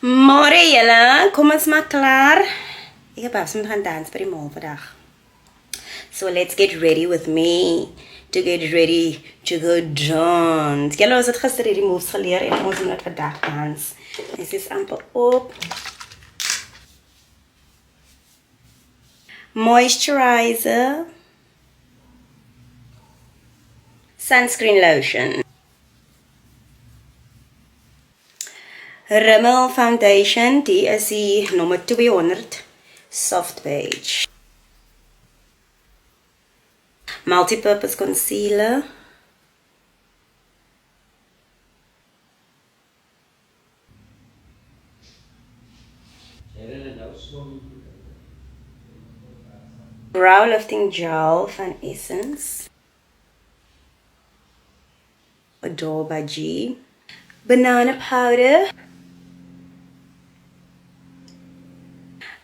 Môre julle, kom ons maak klaar. Ek heb afspraak gaan dans by die mall vandag. So let's get ready with me to get ready to go dance. Julle ons het gister hierdie moves geleer en ons moet vandag dans. Dit is amper op. Moisturizer. Sunscreen lotion. Rimmel Foundation, die is die nommer 200, Soft Beige. Multipurpose Concealer. Brow Lifting Gel van Essence. Adore by G. Banana powder.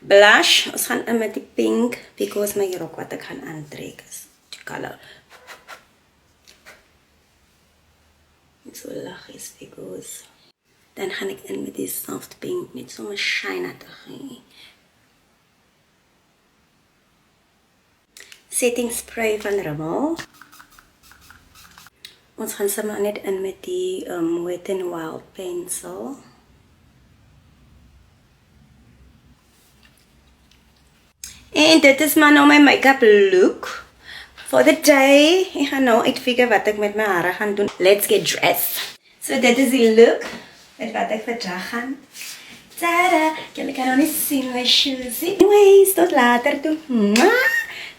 Blush, ons gaan in met die pink, because my rok wat ek gaan aantrek is die color. So lag is because. Dan gaan ek in met die soft pink, met soms shine te gee. Setting spray van Rimmel. Ons gaan sommer net in met die Wet n Wild pencil. En dit is maar nou my make-up look for the day. Ek gaan nou uitfigure wat ek met my hare gaan doen. Let's get dressed. So dit is die look met wat ek vandag gaan. Tada! Julle kan nog nie sien my shoes. Anyways, tot later toe.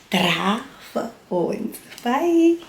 Dra vir ons. Bye!